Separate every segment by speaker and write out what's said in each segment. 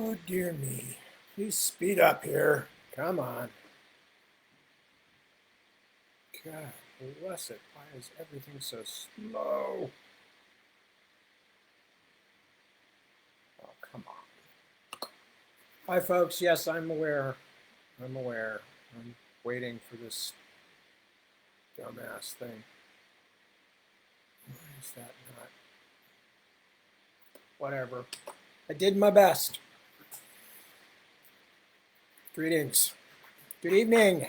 Speaker 1: Oh, dear me. Please speed up here. Come on. God bless it. Why is everything so slow? Oh, come on. Hi, folks. Yes, I'm aware. I'm aware. I'm waiting for this dumbass thing. Why is that not? Whatever. I did my best. Greetings. Good evening.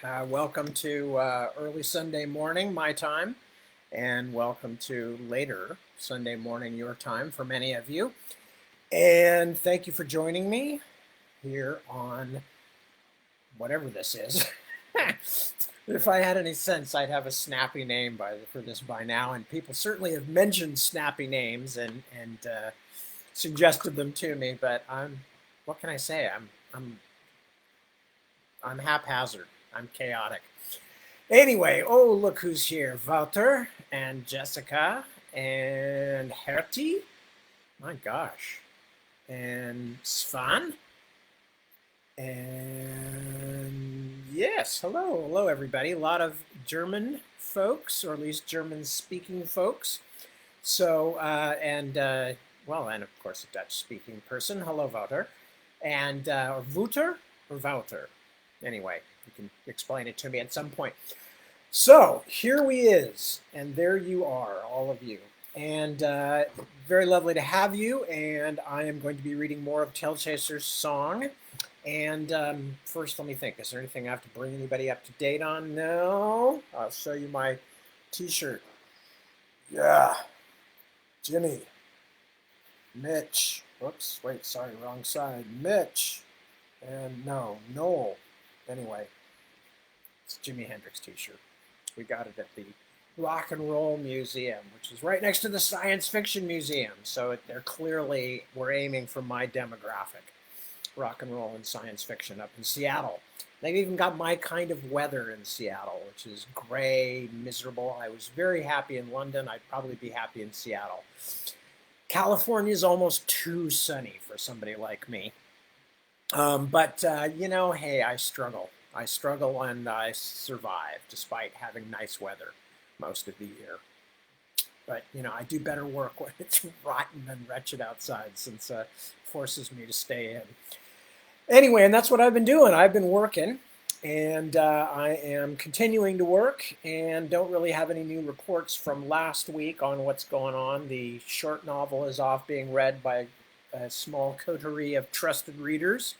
Speaker 1: Welcome to early Sunday morning, my time, and welcome to later Sunday morning, your time for many of you. And thank you for joining me here on whatever this is. If I had any sense, I'd have a snappy name for this by now, and people certainly have mentioned snappy names and suggested them to me. But what can I say? I'm haphazard. I'm chaotic. Anyway, oh, look who's here. Wouter and Jessica and Hertie. My gosh. And Svan. And yes, hello, everybody. A lot of German folks, or at least German-speaking folks. So, and of course, a Dutch-speaking person. Hello, Wouter. And Wouter or Wouter? Anyway, you can explain it to me at some point. So here we is, and there you are, all of you. And very lovely to have you. And I am going to be reading more of Tailchaser's song. And first, let me think. Is there anything I have to bring anybody up to date on? No. I'll show you my T-shirt. Yeah. Jimmy. Mitch. Whoops. Wait, sorry, wrong side. Mitch. And no, Noel. Anyway, it's a Jimi Hendrix T-shirt. We got it at the Rock and Roll Museum, which is right next to the Science Fiction Museum. So we're aiming for my demographic. Rock and roll and science fiction up in Seattle. They've even got my kind of weather in Seattle, which is gray, miserable. I was very happy in London. I'd probably be happy in Seattle. California is almost too sunny for somebody like me. Hey, I struggle. I struggle and I survive despite having nice weather most of the year. But, I do better work when it's rotten and wretched outside, since it forces me to stay in. Anyway, and that's what I've been doing. I've been working, and I am continuing to work, and don't really have any new reports from last week on what's going on. The short novel is off being read by a small coterie of trusted readers,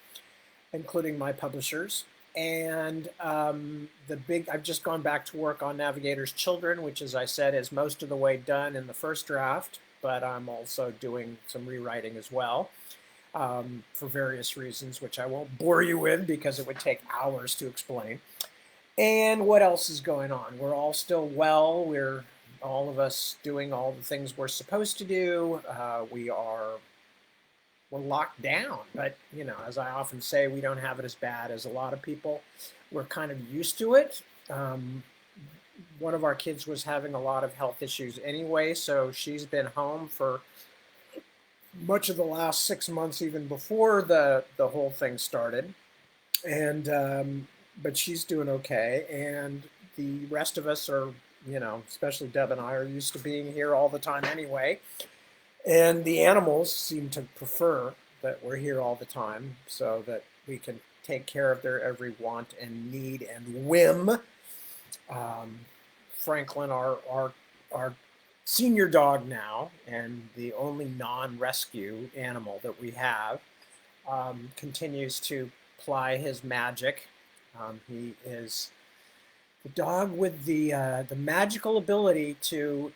Speaker 1: including my publishers. And I've just gone back to work on Navigator's Children, which, as I said, is most of the way done in the first draft, but I'm also doing some rewriting as well, for various reasons, which I won't bore you with because it would take hours to explain. And what else is going on? We're all still well. We're all of us doing all the things we're supposed to do. We're locked down, but as I often say, we don't have it as bad as a lot of people. We're kind of used to it. One of our kids was having a lot of health issues anyway, so she's been home for much of the last 6 months, even before the whole thing started. And but she's doing okay, and the rest of us are, especially Deb and I, are used to being here all the time anyway. And the animals seem to prefer that we're here all the time so that we can take care of their every want and need and whim. Franklin, our senior dog now, and the only non-rescue animal that we have, continues to ply his magic. He is the dog with the magical ability to,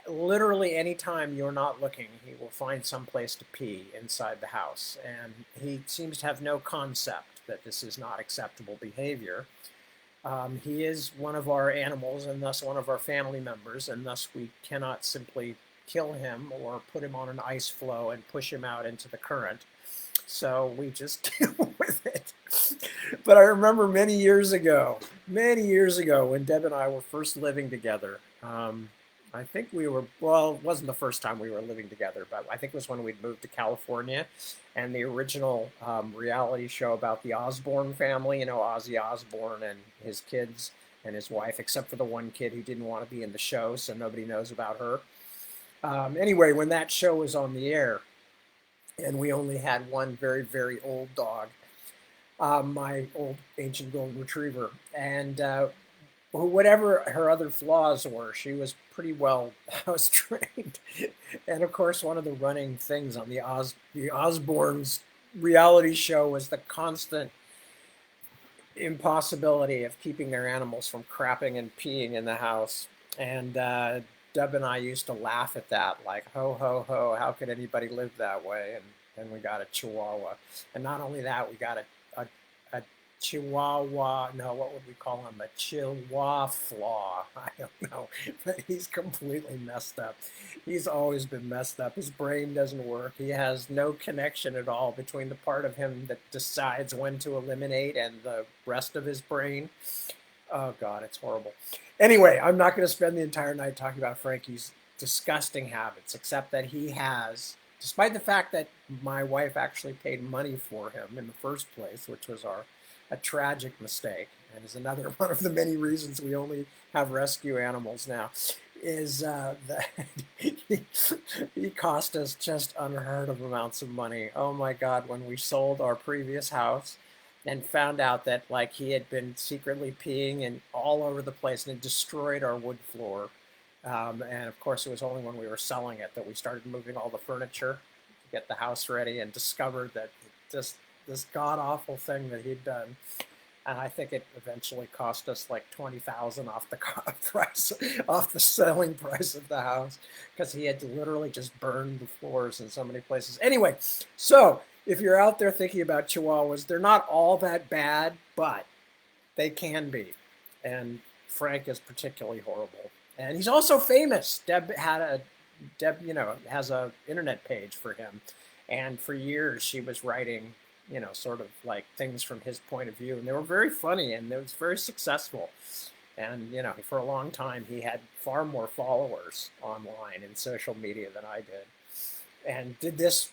Speaker 1: literally anytime you're not looking, he will find some place to pee inside the house. And he seems to have no concept that this is not acceptable behavior. He is one of our animals and thus one of our family members, and thus we cannot simply kill him or put him on an ice floe and push him out into the current. So we just deal with it. But I remember many years ago, when Deb and I were first living together, I think we were, well, it wasn't the first time we were living together, but I think it was when we'd moved to California. And the original reality show about the Osborne family, you know, Ozzy Osbourne and his kids and his wife, except for the one kid who didn't want to be in the show, so nobody knows about her. Anyway, when that show was on the air, and we only had one very, very old dog, my old ancient golden retriever, and whatever her other flaws were, she was pretty well house trained. And of course, one of the running things on the Osbournes reality show was the constant impossibility of keeping their animals from crapping and peeing in the house. And Deb and I used to laugh at that, like, ho, ho, ho, how could anybody live that way? And then we got a Chihuahua. And not only that, we got a Chihuahua, no, what would we call him? A Chihuahua flaw. I don't know, but he's completely messed up. He's always been messed up. His brain doesn't work. He has no connection at all between the part of him that decides when to eliminate and the rest of his brain. Oh, God, it's horrible. Anyway, I'm not going to spend the entire night talking about Frankie's disgusting habits, except that he has, despite the fact that my wife actually paid money for him in the first place, which was a tragic mistake, and is another one of the many reasons we only have rescue animals now, is that he cost us just unheard of amounts of money. Oh my God, when we sold our previous house and found out that like he had been secretly peeing and all over the place and it destroyed our wood floor. And of course, it was only when we were selling it that we started moving all the furniture to get the house ready and discovered that just this god awful thing that he'd done. And I think it eventually cost us like 20,000 off the price, off the selling price of the house, because he had to literally just burn the floors in so many places. Anyway, so if you're out there thinking about Chihuahuas, they're not all that bad, but they can be. And Frank is particularly horrible. And he's also famous. Deb, has a internet page for him. And for years she was writing, sort of like things from his point of view. And they were very funny and it was very successful. And, for a long time, he had far more followers online in social media than I did. And did this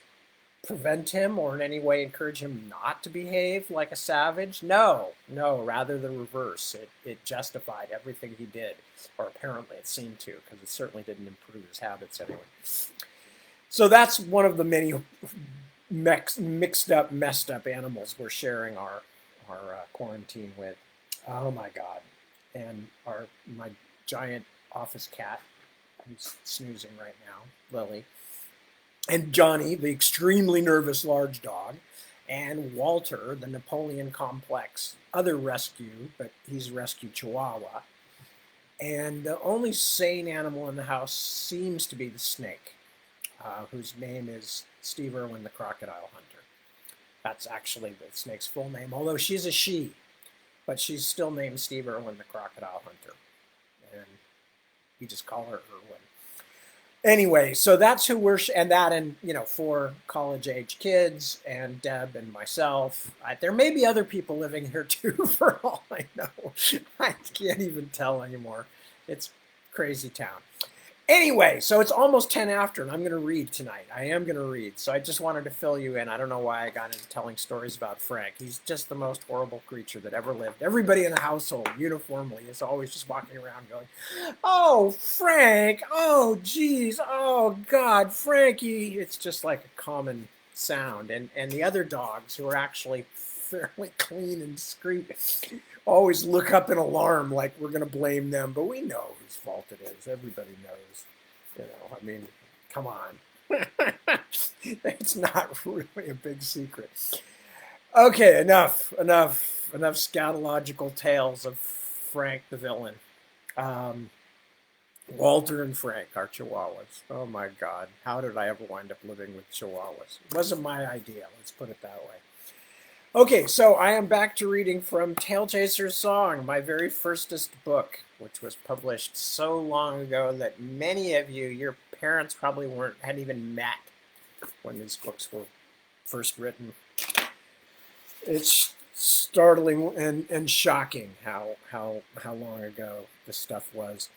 Speaker 1: prevent him or in any way encourage him not to behave like a savage? No, rather the reverse. It justified everything he did, or apparently it seemed to, because it certainly didn't improve his habits anyway. So that's one of the many mixed up, messed up animals we're sharing our quarantine with. Oh my God. And my giant office cat, who's snoozing right now, Lily, and Johnny, the extremely nervous large dog, and Walter, the Napoleon complex other rescue, but he's rescue Chihuahua. And the only sane animal in the house seems to be the snake, whose name is Steve Irwin, the crocodile hunter. That's actually the snake's full name, although she's a she, but she's still named Steve Irwin, the crocodile hunter. And we just call her Irwin. Anyway, so that's who we're, and 4 college-age kids, and Deb and myself. There may be other people living here too, for all I know. I can't even tell anymore. It's crazy town. Anyway, so it's almost 10 after, and I'm going to read tonight. I am going to read. So I just wanted to fill you in. I don't know why I got into telling stories about Frank. He's just the most horrible creature that ever lived. Everybody in the household, uniformly, is always just walking around going, oh, Frank, oh, geez, oh, God, Frankie. It's just like a common sound. And the other dogs, who are actually fairly clean and discreet, always look up in alarm like we're going to blame them, but we know whose fault it is. Everybody knows. I mean, come on. It's not really a big secret. Okay, enough scatological tales of Frank the villain. Walter and Frank are Chihuahuas. Oh my God. How did I ever wind up living with Chihuahuas? It wasn't my idea, let's put it that way. Okay, so I am back to reading from Tailchaser's Song, my very firstest book, which was published so long ago that many of you, your parents probably hadn't even met when these books were first written. It's startling and shocking how long ago this stuff was.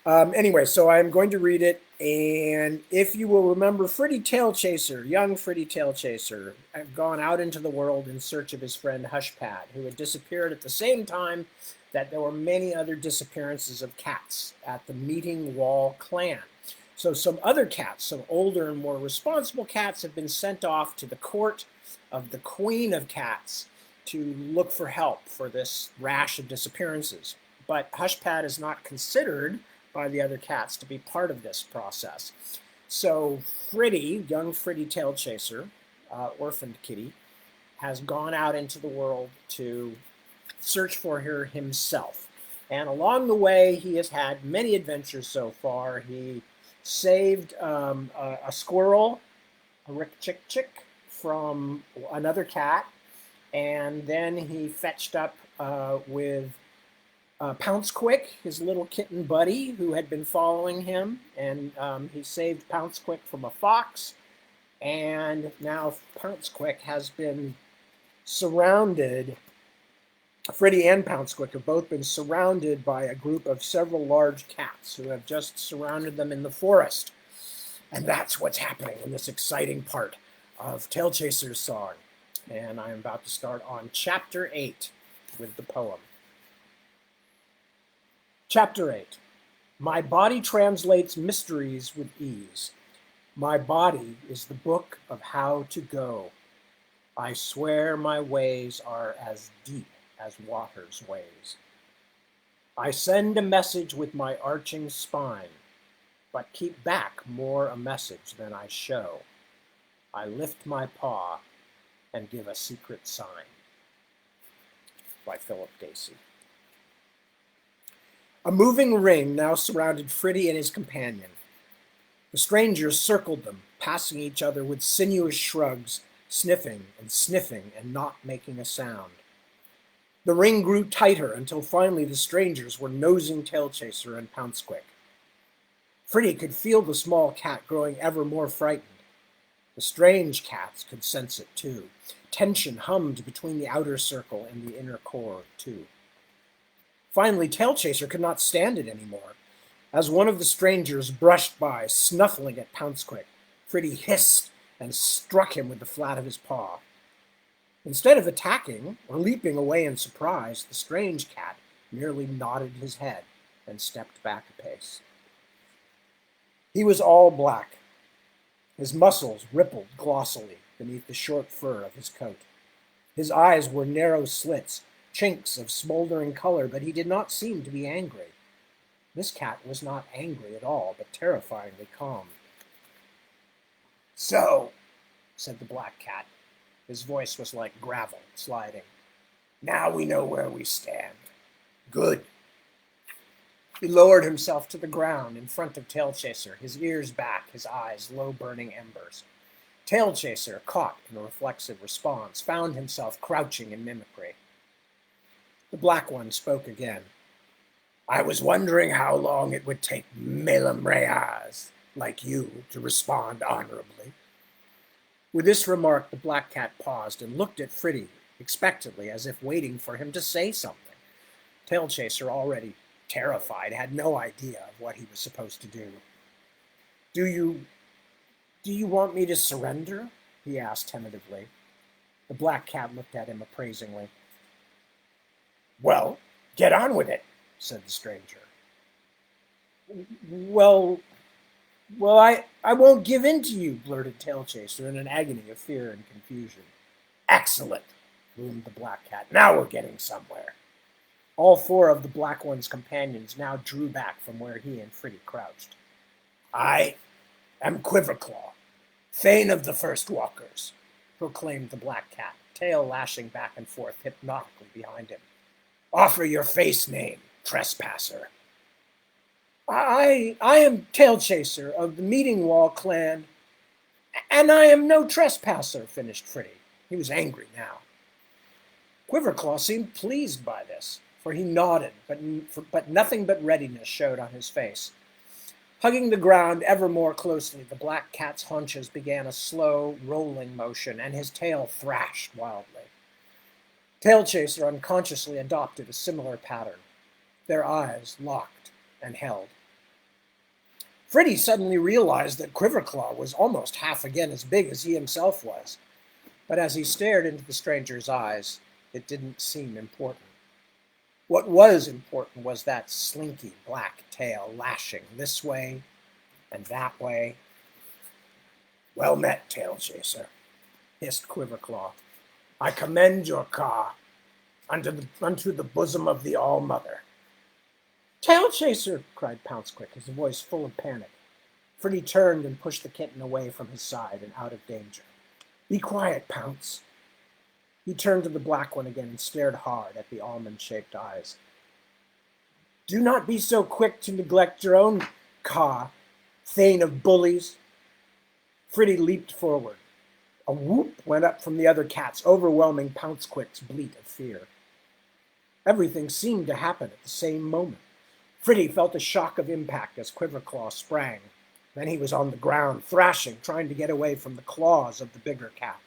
Speaker 1: Anyway, so I'm going to read it, and if you will remember, Tailchaser, young Tailchaser, had gone out into the world in search of his friend Hushpad, who had disappeared at the same time that there were many other disappearances of cats at the Meeting Wall clan. So some other cats, some older and more responsible cats, have been sent off to the court of the Queen of Cats to look for help for this rash of disappearances. But Hushpad is not considered by the other cats to be part of this process. So young Tailchaser, orphaned kitty, has gone out into the world to search for her himself. And along the way, he has had many adventures so far. He saved a squirrel, a Rick Chick Chick, from another cat, and then he fetched up with Pounce Quick, his little kitten buddy, who had been following him, and he saved Pounce Quick from a fox, and now Pounce Quick has been surrounded. Freddy and Pounce Quick have both been surrounded by a group of several large cats who have just surrounded them in the forest. And that's what's happening in this exciting part of Tailchaser's song. And I'm about to start on Chapter 8 with the poem. Chapter 8. My body translates mysteries with ease. My body is the book of how to go. I swear my ways are as deep as water's ways. I send a message with my arching spine, but keep back more a message than I show. I lift my paw and give a secret sign. By Philip Dacey. A moving ring now surrounded Fritty and his companion. The strangers circled them, passing each other with sinuous shrugs, sniffing and not making a sound. The ring grew tighter until finally the strangers were nosing Tailchaser and Pounce Quick. Fritty could feel the small cat growing ever more frightened. The strange cats could sense it too. Tension hummed between the outer circle and the inner core too. Finally, Tailchaser could not stand it anymore. As one of the strangers brushed by, snuffling at Pounce Quick, Fritty hissed and struck him with the flat of his paw. Instead of attacking or leaping away in surprise, the strange cat merely nodded his head and stepped back a pace. He was all black. His muscles rippled glossily beneath the short fur of his coat. His eyes were narrow slits, chinks of smoldering color, but he did not seem to be angry. This cat was not angry at all, but terrifyingly calm. "So," said the black cat. His voice was like gravel sliding. "Now we know where we stand. Good." He lowered himself to the ground in front of Tailchaser, his ears back, his eyes low-burning embers. Tailchaser, caught in a reflexive response, found himself crouching in mimicry. The black one spoke again. "I was wondering how long it would take Melamreas like you to respond honorably." With this remark, the black cat paused and looked at Fritty expectantly, as if waiting for him to say something. Tailchaser, already terrified, had no idea of what he was supposed to do. Do you want me to surrender?" he asked tentatively. The black cat looked at him appraisingly. "Well, get on with it," said the stranger. Well, I won't give in to you," blurted Tailchaser in an agony of fear and confusion. "Excellent," boomed the black cat. "Now we're getting somewhere." All four of the black one's companions now drew back from where he and Fritty crouched. "I am Quiverclaw, Thane of the First Walkers," proclaimed the black cat, tail lashing back and forth hypnotically behind him. "Offer your face name, trespasser." I am Tailchaser of the Meeting Wall clan, and I am no trespasser," finished Fritty. He was angry now. Quiverclaw seemed pleased by this, for he nodded, but nothing but readiness showed on his face. Hugging the ground ever more closely, the black cat's haunches began a slow, rolling motion, and his tail thrashed wildly. Tailchaser unconsciously adopted a similar pattern. Their eyes locked and held. Freddy suddenly realized that Quiverclaw was almost half again as big as he himself was. But as he stared into the stranger's eyes, it didn't seem important. What was important was that slinky black tail lashing this way and that way. "Well met, Tailchaser," hissed Quiverclaw. "I commend your car unto the bosom of the All-Mother." "Tailchaser!" cried Pouncequick, his voice full of panic. Freddy turned and pushed the kitten away from his side and out of danger. "Be quiet, Pounce." He turned to the black one again and stared hard at the almond-shaped eyes. "Do not be so quick to neglect your own car, thane of bullies." Freddy leaped forward. A whoop went up from the other cats, overwhelming Pouncequick's bleat of fear. Everything seemed to happen at the same moment. Freddy felt a shock of impact as Quiverclaw sprang. Then he was on the ground, thrashing, trying to get away from the claws of the bigger cat.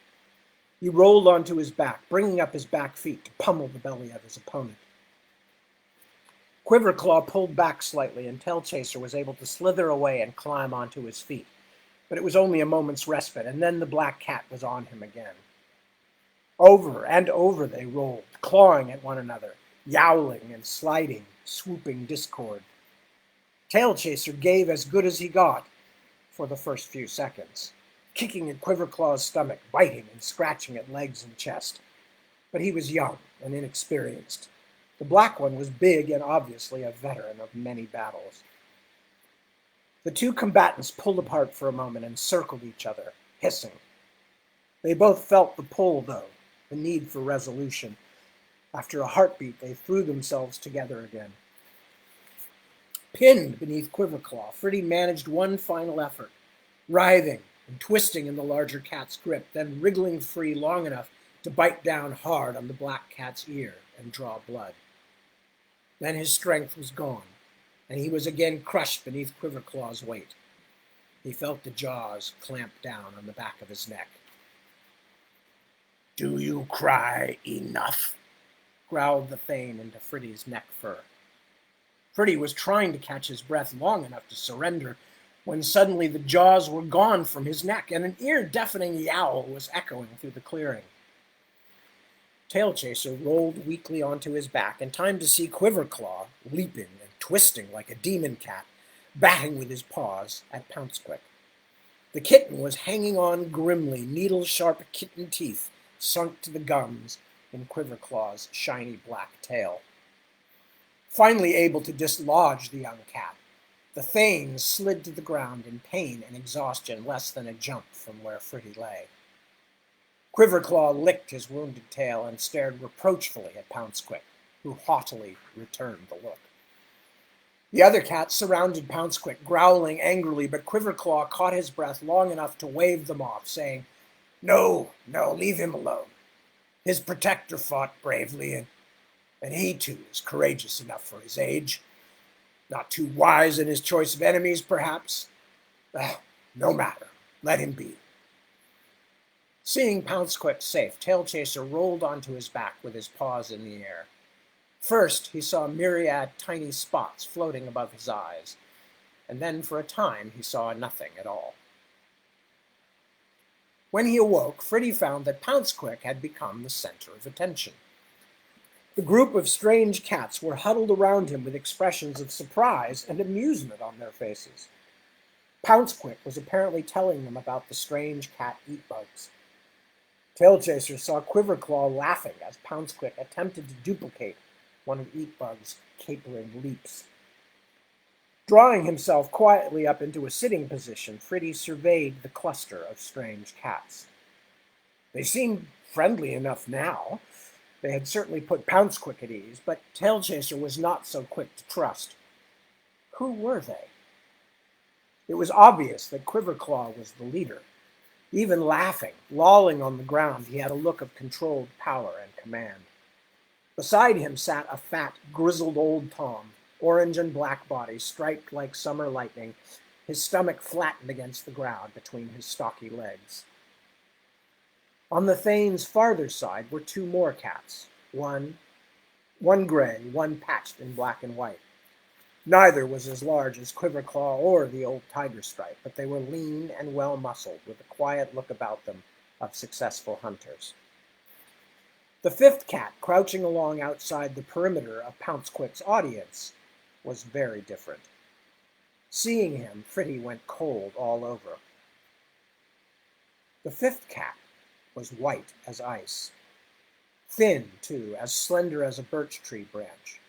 Speaker 1: He rolled onto his back, bringing up his back feet to pummel the belly of his opponent. Quiverclaw pulled back slightly, and Tailchaser was able to slither away and climb onto his feet. But it was only a moment's respite, and then the black cat was on him again. Over and over they rolled, clawing at one another, yowling and sliding, swooping discord. Tailchaser gave as good as he got for the first few seconds, kicking at Quiverclaw's stomach, biting and scratching at legs and chest. But he was young and inexperienced. The black one was big and obviously a veteran of many battles. The two combatants pulled apart for a moment and circled each other, hissing. They both felt the pull, though, the need for resolution. After a heartbeat, they threw themselves together again. Pinned beneath Quiverclaw, Freddy managed one final effort, writhing and twisting in the larger cat's grip, then wriggling free long enough to bite down hard on the black cat's ear and draw blood. Then his strength was gone, and he was again crushed beneath Quiverclaw's weight. He felt the jaws clamp down on the back of his neck. "Do you cry enough?" growled the thane into Freddy's neck fur. Freddy was trying to catch his breath long enough to surrender when suddenly the jaws were gone from his neck and an ear-deafening yowl was echoing through the clearing. Tailchaser rolled weakly onto his back in time to see Quiverclaw leaping and twisting like a demon cat, batting with his paws at Pouncequick. The kitten was hanging on grimly, needle-sharp kitten teeth sunk to the gums in Quiverclaw's shiny black tail. Finally able to dislodge the young cat, the thane slid to the ground in pain and exhaustion less than a jump from where Freddy lay. Quiverclaw licked his wounded tail and stared reproachfully at Pouncequick, who haughtily returned the look. The other cats surrounded Pouncequick, growling angrily, but Quiverclaw caught his breath long enough to wave them off, saying, No, leave him alone. His protector fought bravely, and he too is courageous enough for his age. Not too wise in his choice of enemies, perhaps. No matter, let him be." Seeing Pouncequick safe, Tailchaser rolled onto his back with his paws in the air. First, he saw myriad tiny spots floating above his eyes, and then for a time he saw nothing at all. When he awoke, Freddy found that Pouncequick had become the center of attention. The group of strange cats were huddled around him with expressions of surprise and amusement on their faces. Pouncequick was apparently telling them about the strange cat eat-bugs. Tailchaser saw Quiverclaw laughing as Pouncequick attempted to duplicate one of Eatbug's capering leaps. Drawing himself quietly up into a sitting position, Freddy surveyed the cluster of strange cats. They seemed friendly enough now. They had certainly put Pouncequick at ease, but Tailchaser was not so quick to trust. Who were they? It was obvious that Quiverclaw was the leader. Even laughing, lolling on the ground, he had a look of controlled power and command. Beside him sat a fat, grizzled old Tom, orange and black body, striped like summer lightning, his stomach flattened against the ground between his stocky legs. On the thane's farther side were two more cats, one gray, one patched in black and white. Neither was as large as Quiverclaw or the old Tiger Stripe, but they were lean and well-muscled, with a quiet look about them of successful hunters. The fifth cat, crouching along outside the perimeter of Pouncequick's audience, was very different. Seeing him, Fritty went cold all over. The fifth cat was white as ice. Thin, too, as slender as a birch tree branch.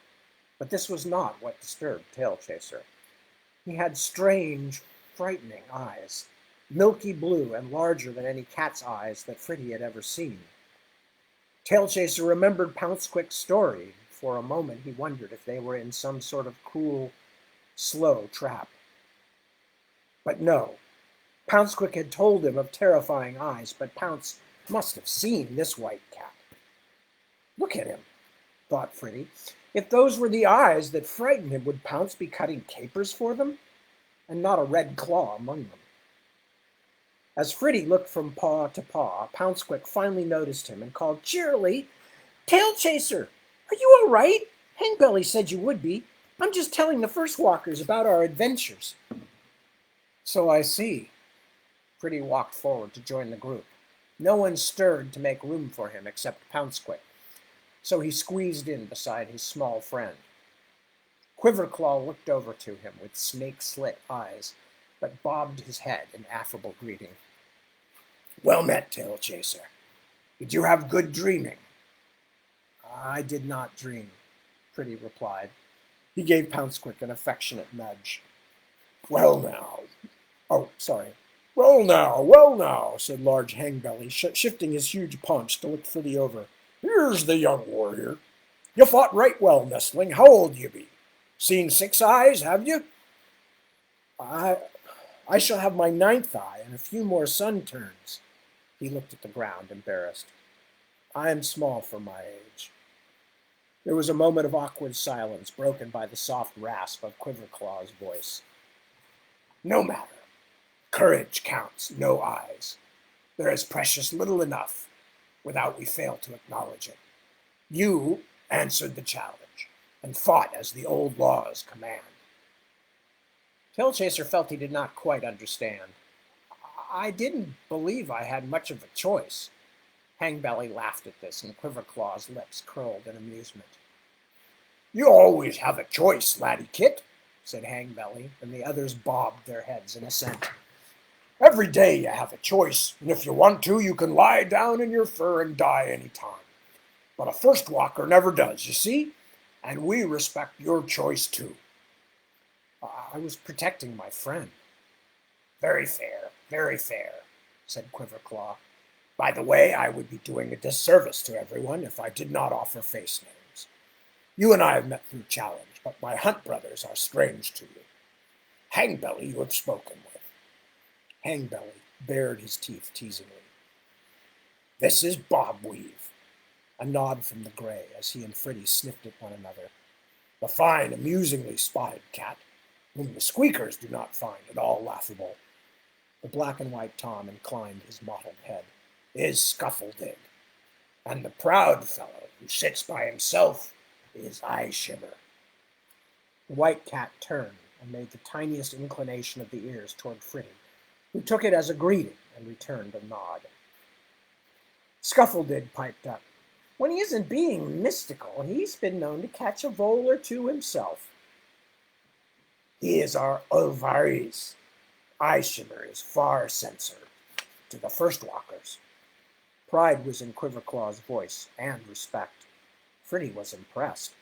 Speaker 1: But this was not what disturbed Tailchaser. He had strange, frightening eyes, milky blue and larger than any cat's eyes that Fritty had ever seen. Tailchaser remembered Pouncequick's story. For a moment he wondered if they were in some sort of cruel, slow trap. But no. Pouncequick had told him of terrifying eyes, but Pounce must have seen this white cat. Look at him, thought Fritty. If those were the eyes that frightened him, would Pounce be cutting capers for them? And not a red claw among them. As Fritty looked from paw to paw, Pouncequick finally noticed him and called cheerily, "Tailchaser, are you all right? Hangbelly said you would be. I'm just telling the first walkers about our adventures." "So I see." Fritty walked forward to join the group. No one stirred to make room for him except Pouncequick, so he squeezed in beside his small friend. Quiverclaw looked over to him with snake-slit eyes, but bobbed his head in affable greeting. "Well met, Tailchaser. Did you have good dreaming?" "I did not dream," Fritty replied. He gave Pouncequick an affectionate nudge. "Well now. Oh, sorry. Well now," said large Hangbelly, shifting his huge paunch to look Fritty over. "Here's the young warrior. You fought right well, nestling. How old you be? Seen six eyes, have you?" I shall have my ninth eye and a few more sun turns." He looked at the ground, embarrassed. "I am small for my age." There was a moment of awkward silence, broken by the soft rasp of Quiverclaw's voice. "No matter. Courage counts no eyes. There is precious little enough, without we fail to acknowledge it. You answered the challenge, and fought as the old laws command." Tailchaser felt he did not quite understand. "I didn't believe I had much of a choice." Hangbelly laughed at this, and Quiverclaw's lips curled in amusement. "You always have a choice, laddie Kit," said Hangbelly, and the others bobbed their heads in assent. "Every day you have a choice, and if you want to, you can lie down in your fur and die any time. But a first walker never does, you see, and we respect your choice too." "I was protecting my friend." Very fair," said Quiverclaw. "By the way, I would be doing a disservice to everyone if I did not offer face names. You and I have met through challenge, but my hunt brothers are strange to you. Hangbelly you have spoken with." Hangbelly bared his teeth teasingly. "This is Bobweave," a nod from the gray as he and Fritty sniffed at one another. "The fine, amusingly spotted cat, whom the squeakers do not find at all laughable." The black and white Tom inclined his mottled head. "Is Scuffledig, and the proud fellow who sits by himself is Eyeshimmer." The white cat turned and made the tiniest inclination of the ears toward Fritty, who took it as a greeting and returned a nod. Scuffledig piped up. "When he isn't being mystical, he's been known to catch a vole or two himself." "He is our Ulvaris. Eyeshimmer is far censor to the first walkers." Pride was in Quiverclaw's voice, and respect. Fritty was impressed.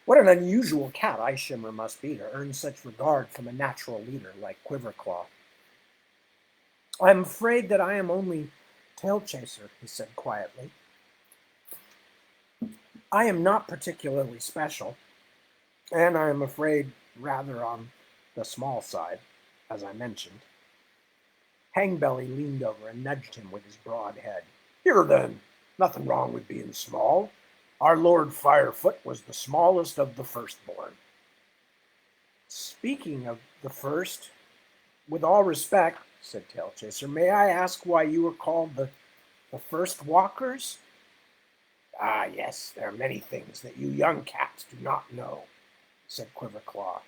Speaker 1: What an unusual cat Eyeshimmer must be to earn such regard from a natural leader like Quiverclaw. "I'm afraid that I am only Tailchaser," he said quietly. "I am not particularly special, and I am afraid rather on the small side, as I mentioned." Hangbelly leaned over and nudged him with his broad head. "Here then, nothing wrong with being small. Our Lord Firefoot was the smallest of the firstborn." "Speaking of the first, with all respect," said Tailchaser, "may I ask why you were called the first walkers?" "Ah, yes, there are many things that you young cats do not know," said Quiverclaw.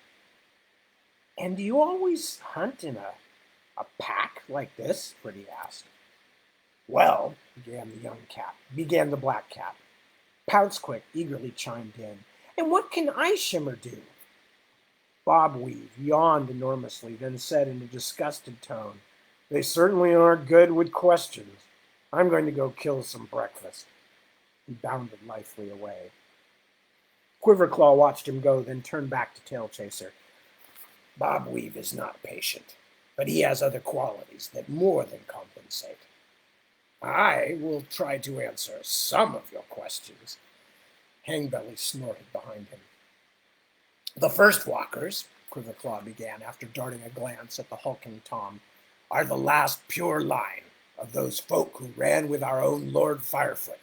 Speaker 1: And do you always hunt in a pack like this? Pretty asked. Well, began the black cat. Poutsquick eagerly chimed in. And what can Eye Shimmer do? Bob Weave yawned enormously, then said in a disgusted tone, They certainly aren't good with questions. I'm going to go kill some breakfast. He bounded lithely away. Quiverclaw watched him go, then turned back to Tailchaser. Bob Weave is not patient, but he has other qualities that more than compensate. I will try to answer some of your questions. Hangbelly snorted behind him. The first walkers, Quiverclaw began after darting a glance at the hulking Tom, are the last pure line of those folk who ran with our own Lord Firefoot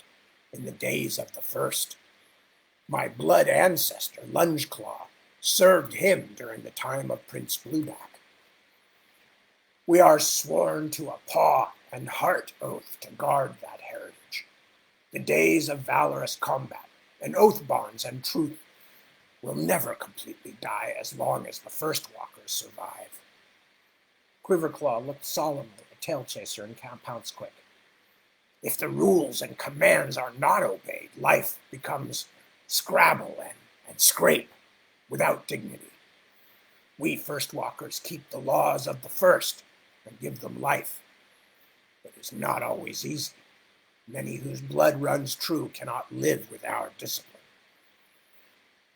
Speaker 1: in the days of the first. My blood ancestor, Lungeclaw, served him during the time of Prince Blueback. We are sworn to a paw and heart oath to guard that heritage. The days of valorous combat and oath bonds and truth will never completely die as long as the first walkers survive. Quiverclaw looked solemnly at Tailchaser and Count Poutsquick. If the rules and commands are not obeyed, life becomes scrabble and scrape without dignity. We first walkers keep the laws of the first and give them life. It is not always easy. Many whose blood runs true cannot live with our discipline.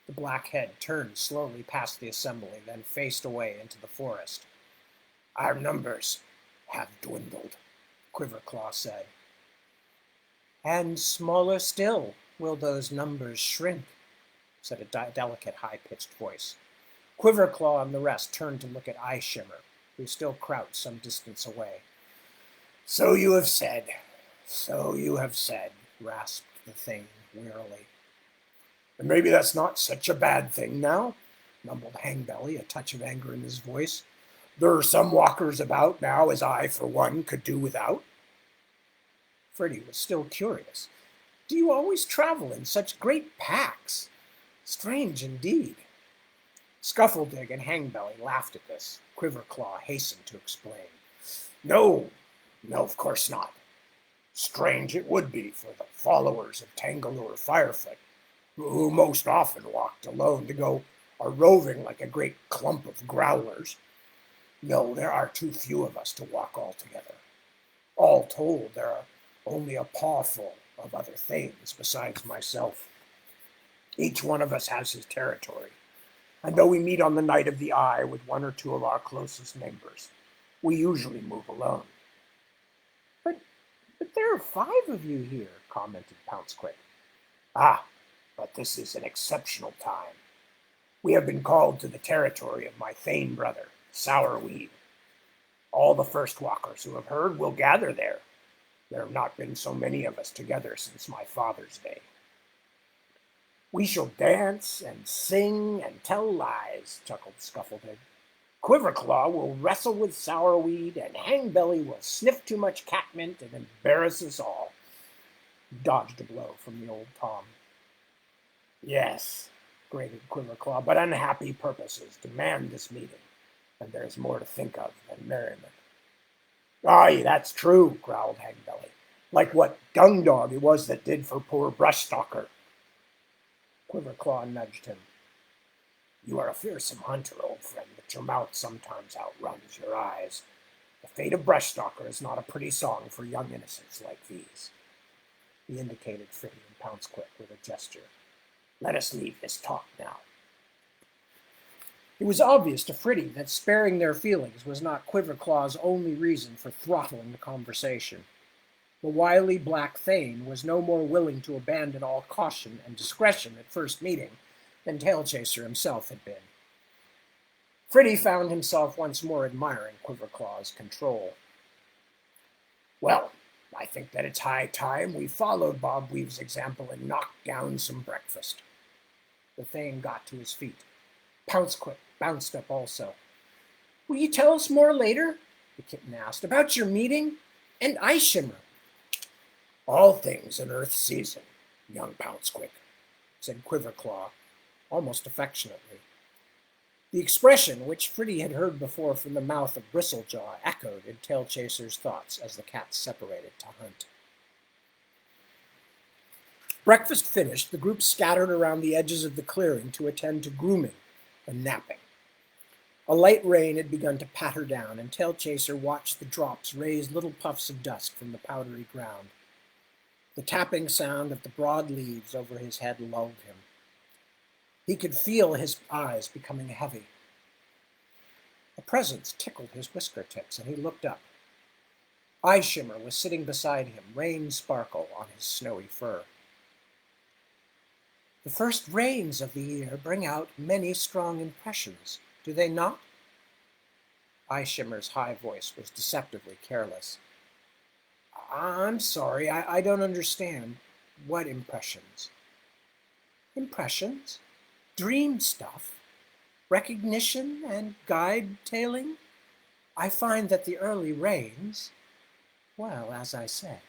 Speaker 1: The black head turned slowly past the assembly, then faced away into the forest. Our numbers have dwindled, Quiverclaw said. And smaller still will those numbers shrink, said a delicate, high-pitched voice. Quiverclaw and the rest turned to look at Eye Shimmer, who still crouched some distance away. So you have said, rasped the Thane wearily. And maybe that's not such a bad thing now, mumbled Hangbelly, a touch of anger in his voice. There are some walkers about now as I, for one, could do without. Freddy was still curious. Do you always travel in such great packs? Strange indeed. Scuffledig and Hangbelly laughed at this. Quiverclaw hastened to explain. No, of course not. Strange it would be for the followers of Tangalore Firefoot, who most often walked alone, to go a-roving like a great clump of growlers. No, there are too few of us to walk all together. All told, there are only a pawful of other Thanes besides myself. Each one of us has his territory, and though we meet on the night of the Eye with one or two of our closest neighbors, we usually move alone. But there are 5 of you here, commented Poutsquick. Ah, but this is an exceptional time. We have been called to the territory of my Thane brother, Sourweed. All the first walkers who have heard will gather there. There have not been so many of us together since my father's day. We shall dance and sing and tell lies, chuckled Scuffledig. Quiverclaw will wrestle with Sourweed, and Hangbelly will sniff too much catmint and embarrass us all. He dodged a blow from the old Tom. Yes, grated Quiverclaw, but unhappy purposes demand this meeting, and there's more to think of than merriment. Aye, that's true, growled Hangbelly, like what dung dog it was that did for poor Brushstalker. Quiverclaw nudged him. You are a fearsome hunter, old friend, but your mouth sometimes outruns your eyes. The fate of Brushstalker is not a pretty song for young innocents like these. He indicated Fritty and Poutsquick with a gesture. Let us leave this talk now. It was obvious to Fritty that sparing their feelings was not Quiverclaw's only reason for throttling the conversation. The wily Black Thane was no more willing to abandon all caution and discretion at first meeting than Tailchaser himself had been. Fritty found himself once more admiring Quiverclaw's control. Well, I think that it's high time we followed Bob Weave's example and knocked down some breakfast. The Thane got to his feet. Poutsquick bounced up also. Will you tell us more later? The kitten asked. About your meeting? And Eye Shimmer. All things in Earth season, young Poutsquick, said Quiverclaw, almost affectionately. The expression, which Fritty had heard before from the mouth of Bristlejaw, echoed in Tailchaser's thoughts as the cats separated to hunt. Breakfast finished, the group scattered around the edges of the clearing to attend to grooming and napping. A light rain had begun to patter down, and Tailchaser watched the drops raise little puffs of dust from the powdery ground. The tapping sound of the broad leaves over his head lulled him. He could feel his eyes becoming heavy. A presence tickled his whisker tips, and he looked up. Eye Shimmer was sitting beside him, rain sparkle on his snowy fur. The first rains of the year bring out many strong impressions, do they not? Eye Shimmer's high voice was deceptively careless. I'm sorry, I don't understand. What impressions? Impressions? Dream stuff? Recognition and guide-tailing? I find that the early rains, well, as I said.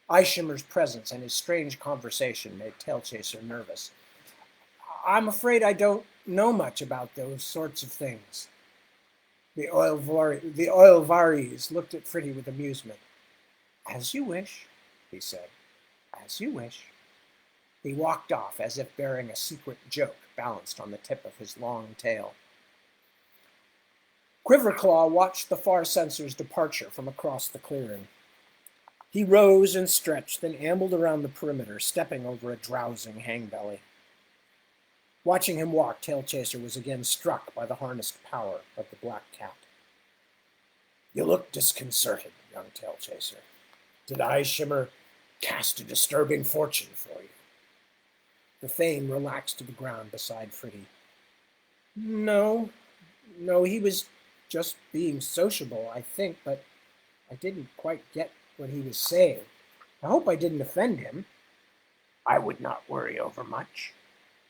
Speaker 1: Eye Shimmer's presence and his strange conversation made Tailchaser nervous. I'm afraid I don't know much about those sorts of things. The Oilvaries looked at Fritty with amusement. As you wish, he said. As you wish. He walked off as if bearing a secret joke balanced on the tip of his long tail. Quiverclaw watched the Far Censor's departure from across the clearing. He rose and stretched, then ambled around the perimeter, stepping over a drowsing hangbelly. Watching him walk, Tailchaser was again struck by the harnessed power of the black cat. You look disconcerted, young Tailchaser. Did Eye Shimmer cast a disturbing fortune for you? The Thane relaxed to the ground beside Fritty. No, he was just being sociable, I think, but I didn't quite get what he was saying. I hope I didn't offend him. I would not worry over much.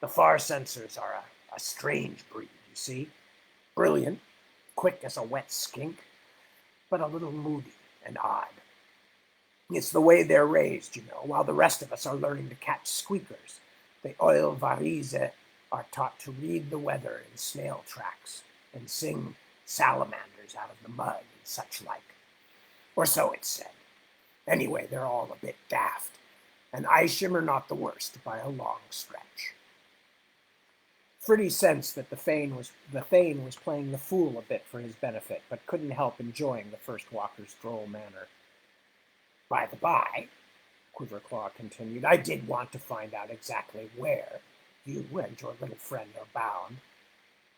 Speaker 1: The Far Censors are a strange breed, you see. Brilliant, quick as a wet skink, but a little moody and odd. It's the way they're raised, you know, while the rest of us are learning to catch squeakers. The Oilvaries are taught to read the weather in snail tracks and sing salamanders out of the mud and such like. Or so it's said. Anyway, they're all a bit daft, and Eye Shimmer not the worst by a long stretch. Fritty sensed that the Thane was playing the fool a bit for his benefit, but couldn't help enjoying the first walker's droll manner. By the by, Quiverclaw continued, I did want to find out exactly where you and your little friend are bound.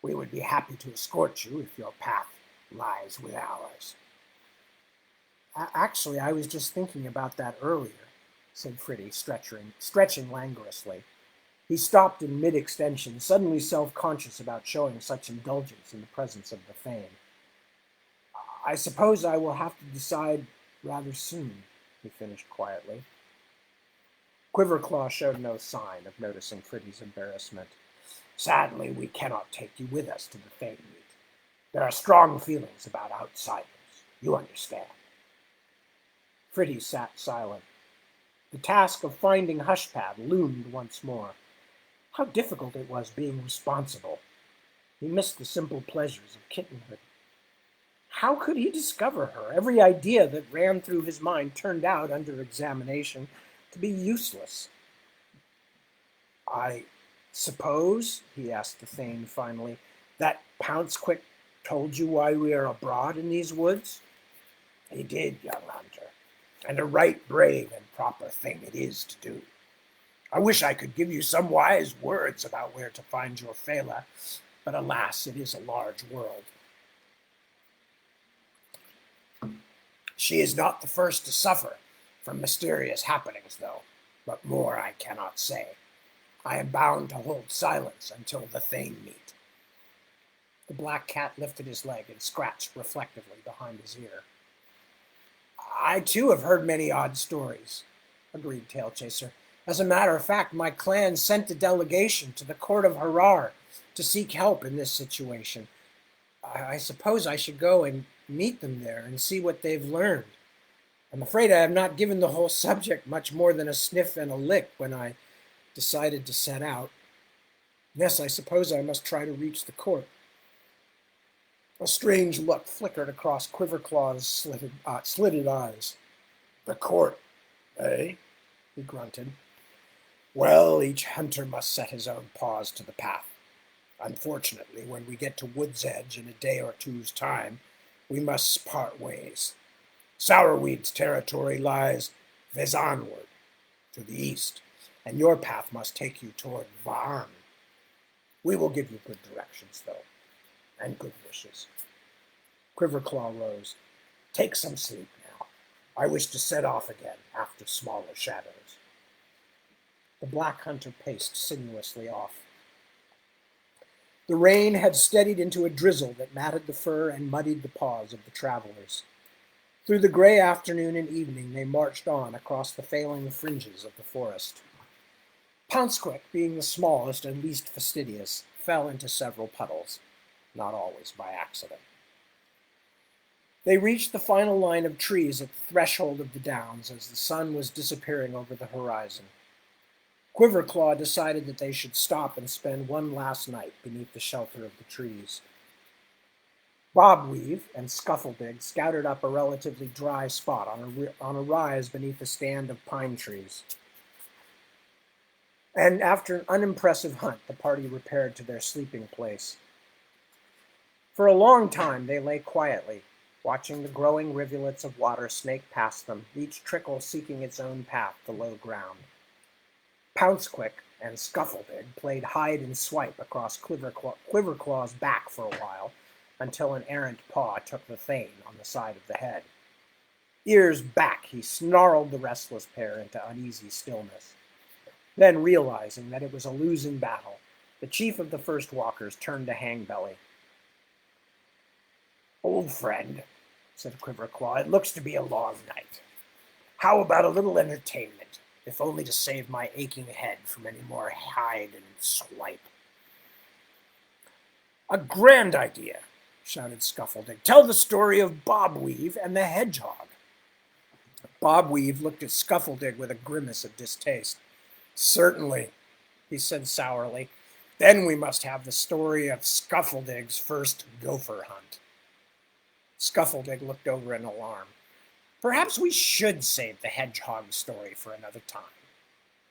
Speaker 1: We would be happy to escort you if your path lies with ours. Actually, I was just thinking about that earlier, said Fritty, stretching languorously. He stopped in mid-extension, suddenly self-conscious about showing such indulgence in the presence of the Thane. I suppose I will have to decide rather soon, he finished quietly. Quiverclaw showed no sign of noticing Fritty's embarrassment. Sadly, we cannot take you with us to the Thane meet. There are strong feelings about outsiders. You understand. Fritty sat silent. The task of finding Hushpad loomed once more. How difficult it was being responsible. He missed the simple pleasures of kittenhood. How could he discover her? Every idea that ran through his mind turned out, under examination, to be useless. I suppose, he asked the Thane finally, that Pouncequick told you why we are abroad in these woods? He did, young hunter, and a right brave and proper thing it is to do. I wish I could give you some wise words about where to find your Fela, but alas, it is a large world. She is not the first to suffer from mysterious happenings, though, but more I cannot say. I am bound to hold silence until the Thane meet. The black cat lifted his leg and scratched reflectively behind his ear. I, too, have heard many odd stories, agreed Tailchaser. As a matter of fact, my clan sent a delegation to the court of Harar to seek help in this situation. I suppose I should go and meet them there and see what they've learned. I'm afraid I have not given the whole subject much more than a sniff and a lick when I decided to set out. Yes, I suppose I must try to reach the court. A strange look flickered across Quiverclaw's slitted eyes. The court, eh? He grunted. Well, each hunter must set his own paws to the path. Unfortunately, when we get to Wood's Edge in a day or two's time, we must part ways. Sourweed's territory lies Vezanward, to the east, and your path must take you toward Varn. We will give you good directions, though, and good wishes. Quiverclaw rose. Take some sleep now. I wish to set off again after smaller shadows. The black hunter paced sinuously off. The rain had steadied into a drizzle that matted the fur and muddied the paws of the travelers. Through the gray afternoon and evening, they marched on across the failing fringes of the forest. Pounsquick, being the smallest and least fastidious, fell into several puddles, not always by accident. They reached the final line of trees at the threshold of the downs as the sun was disappearing over the horizon. Quiverclaw decided that they should stop and spend one last night beneath the shelter of the trees. Bobweave and Scuffledig scouted up a relatively dry spot on a rise beneath a stand of pine trees. And after an unimpressive hunt, the party repaired to their sleeping place. For a long time they lay quietly, watching the growing rivulets of water snake past them, each trickle seeking its own path to low ground. Pounsquick and Scuffledig played hide and swipe across Quiverclaw's back for a while, until an errant paw took the thane on the side of the head. Ears back, he snarled the restless pair into uneasy stillness. Then, realizing that it was a losing battle, the chief of the first walkers turned to Hangbelly. Old friend, said Quiverclaw, it looks to be a long night. How about a little entertainment, if only to save my aching head from any more hide and swipe? A grand idea, shouted Scuffledig. Tell the story of Bobweave and the hedgehog. Bobweave looked at Scuffledig with a grimace of distaste. Certainly, he said sourly. Then we must have the story of Scuffledig's first gopher hunt. Scuffledig looked over in alarm. Perhaps we should save the hedgehog story for another time,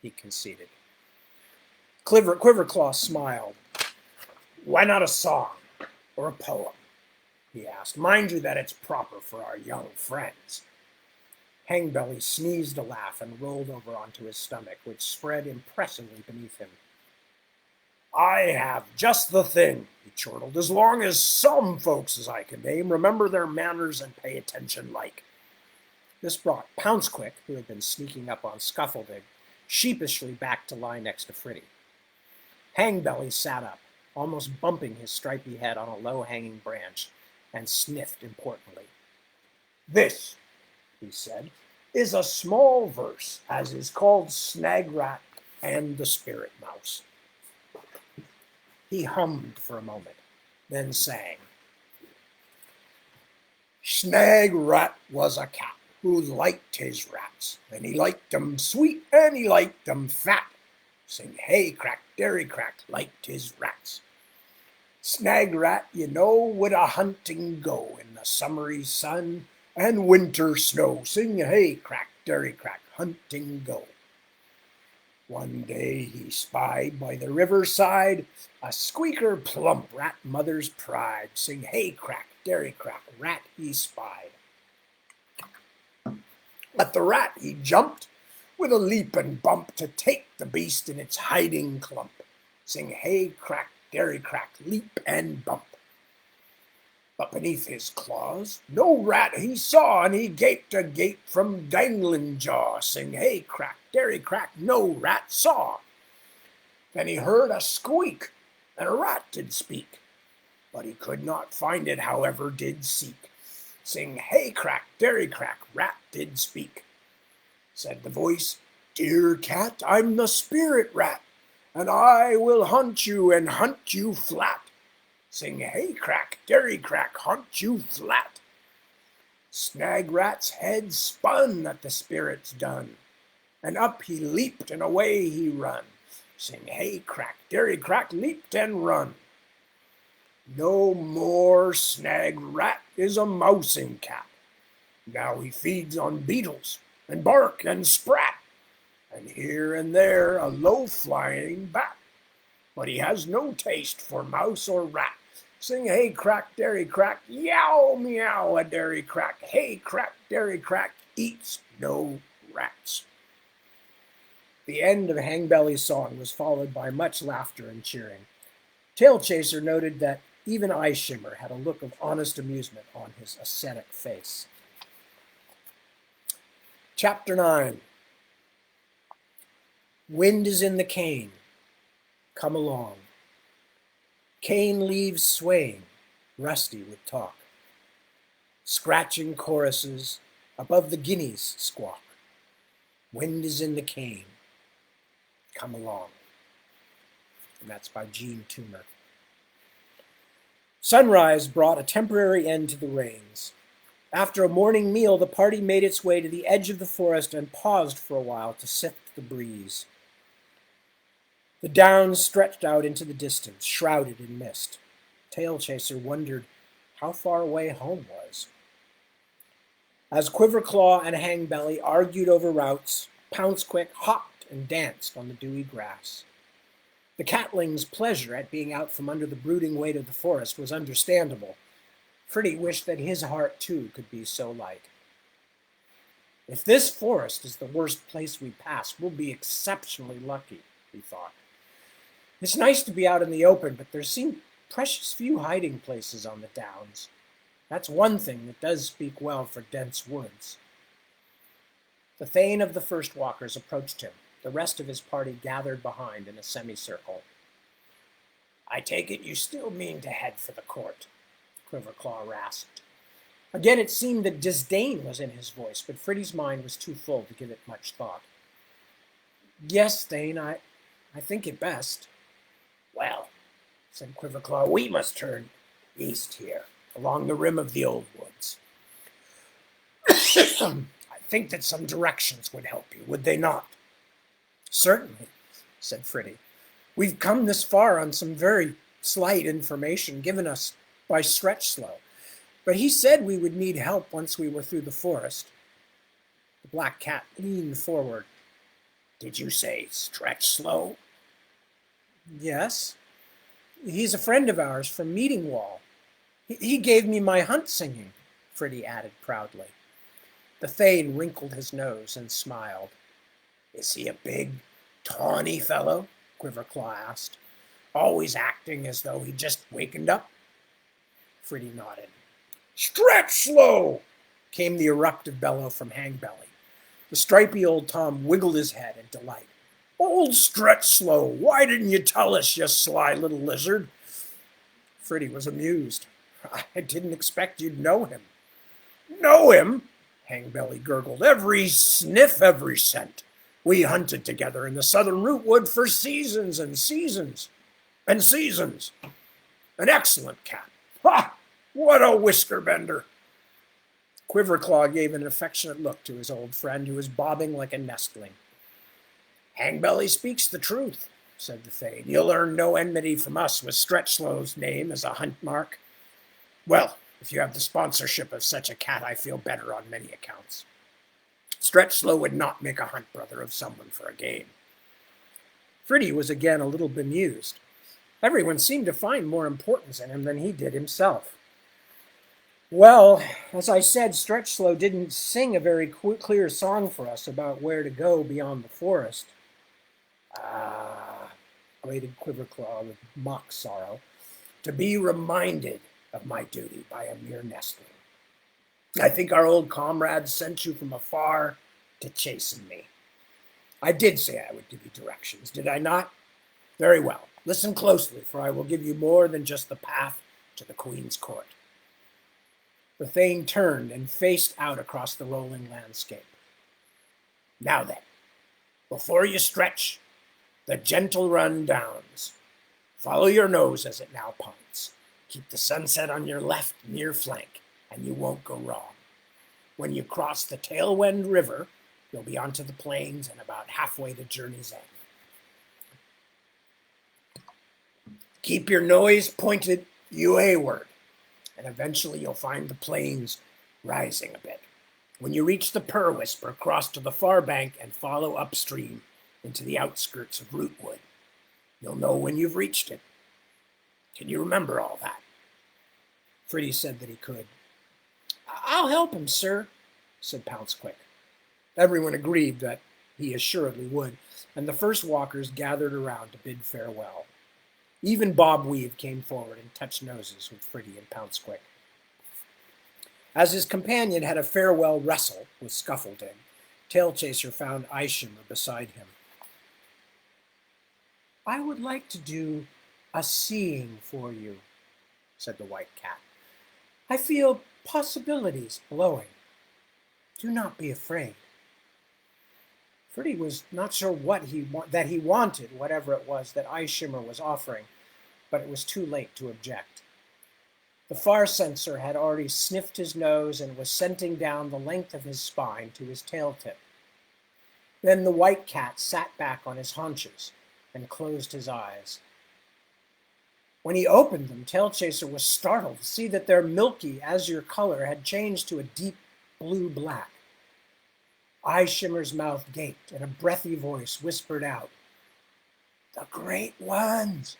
Speaker 1: he conceded. Quiverclaw smiled. Why not a song or a poem? He asked. Mind you that it's proper for our young friends. Hangbelly sneezed a laugh and rolled over onto his stomach, which spread impressively beneath him. I have just the thing, he chortled, as long as some folks as I can name remember their manners and pay attention like. This brought Pounsquick, who had been sneaking up on Scuffledig, sheepishly back to lie next to Fritty. Hangbelly sat up, almost bumping his stripy head on a low-hanging branch, and sniffed importantly. This, he said, is a small verse, as is called Snagrat and the Spirit Mouse. He hummed for a moment, then sang. Snagrat was a cat who liked his rats, and he liked them sweet and he liked them fat. Sing hey crack, dairy crack, liked his rats. Snagrat, you know, would a hunting go in the summery sun and winter snow. Sing hey crack, dairy crack, hunting go. One day he spied by the riverside a squeaker plump rat mother's pride. Sing hey crack, dairy crack, rat he spied. At the rat he jumped with a leap and bump to take the beast in its hiding clump. Sing hey crack, dairy crack, leap and bump. But beneath his claws no rat he saw, and he gaped a gape from dangling jaw. Sing hey crack, dairy crack, no rat saw. Then he heard a squeak, and a rat did speak, but he could not find it, however did seek. Sing hey crack, dairy crack, rat did speak. Said the voice, Dear cat, I'm the spirit rat, and I will hunt you and hunt you flat. Sing hey crack, dairy crack, hunt you flat. Snagrat's head spun at the spirit's done, and up he leaped and away he run. sing hey crack, dairy crack, leaped and run. No more snag rat is a mousing cat. Now he feeds on beetles and bark and sprat, and here and there a low-flying bat. But he has no taste for mouse or rat. Sing hey crack, dairy crack, yow meow a dairy crack. Hey crack, dairy crack, eats no rats. The end of Hangbelly's song was followed by much laughter and cheering. Tailchaser noted that even Eye Shimmer had a look of honest amusement on his ascetic face. Chapter 9. Wind is in the cane. Come along. Cane leaves swaying, rusty with talk. Scratching choruses above the guineas squawk. Wind is in the cane. Come along. And that's by Gene Toomer. Sunrise brought a temporary end to the rains. After a morning meal, the party made its way to the edge of the forest and paused for a while to sift the breeze. The downs stretched out into the distance, shrouded in mist. Tailchaser wondered how far away home was. As Quiverclaw and Hangbelly argued over routes, Pouncequick hopped and danced on the dewy grass. The catling's pleasure at being out from under the brooding weight of the forest was understandable. Fritty wished that his heart, too, could be so light. If this forest is the worst place we pass, we'll be exceptionally lucky, he thought. It's nice to be out in the open, but there seem precious few hiding places on the downs. That's one thing that does speak well for dense woods. The Thane of the First Walkers approached him. The rest of his party gathered behind in a semicircle. I take it you still mean to head for the court, Quiverclaw rasped. Again it seemed that disdain was in his voice, but Fritty's mind was too full to give it much thought. Yes, Thane, I think it best. Well, said Quiverclaw, we must turn east here, along the rim of the old woods. I think that some directions would help you, would they not? Certainly, said Fritty. We've come this far on some very slight information given us by Stretchslow, but he said we would need help once we were through the forest. The black cat leaned forward. Did you say Stretchslow? Yes. He's a friend of ours from Meetingwall. He gave me my hunt singing, Fritty added proudly. The Thane wrinkled his nose and smiled. Is he a big, tawny fellow? Quiverclaw asked. Always acting as though he'd just wakened up? Fritty nodded. Stretchslow! Came the eruptive bellow from Hangbelly. The stripy old Tom wiggled his head in delight. Old Stretchslow, why didn't you tell us, you sly little lizard? Fritty was amused. I didn't expect you'd know him. Know him? Hangbelly gurgled. Every sniff, every scent. We hunted together in the southern rootwood for seasons and seasons and seasons. An excellent cat. Ha! What a whisker bender! Quiverclaw gave an affectionate look to his old friend, who was bobbing like a nestling. Hangbelly speaks the truth, said the Thane. You'll earn no enmity from us with Stretchslow's name as a hunt mark. Well, if you have the sponsorship of such a cat, I feel better on many accounts. Stretchslow would not make a hunt brother of someone for a game. Fritty was again a little bemused. Everyone seemed to find more importance in him than he did himself. Well, as I said, Stretchslow didn't sing a very clear song for us about where to go beyond the forest. Ah, grated Quiverclaw with mock sorrow, to be reminded of my duty by a mere nestling. I think our old comrade sent you from afar to chasten me. I did say I would give you directions, did I not? Very well. Listen closely, for I will give you more than just the path to the Queen's court. The Thane turned and faced out across the rolling landscape. Now then, before you stretch, the gentle run downs. Follow your nose as it now points. Keep the sunset on your left near flank, and you won't go wrong. When you cross the Tailwind River, you'll be onto the plains and about halfway to Journey's End. Keep your nose pointed UA-ward, and eventually you'll find the plains rising a bit. When you reach the Purr Whisper, cross to the far bank and follow upstream into the outskirts of Rootwood. You'll know when you've reached it. Can you remember all that? Fritty said that he could. I'll help him, sir, said Pouncequick. Everyone agreed that he assuredly would, and the first walkers gathered around to bid farewell. Even Bob Weave came forward and touched noses with Fritty and Pouncequick. As his companion had a farewell wrestle with Scuffleding, Tailchaser found Eyeshimmer beside him. I would like to do a seeing for you, said the white cat. I feel possibilities blowing. Do not be afraid. Fritty was not sure what he wanted, whatever it was that Eyeshimmer was offering, but it was too late to object. The far censor had already sniffed his nose and was scenting down the length of his spine to his tail tip. Then the white cat sat back on his haunches and closed his eyes. When he opened them, Tailchaser was startled to see that their milky azure color had changed to a deep blue-black. Eyeshimmer's mouth gaped, and a breathy voice whispered out, The great ones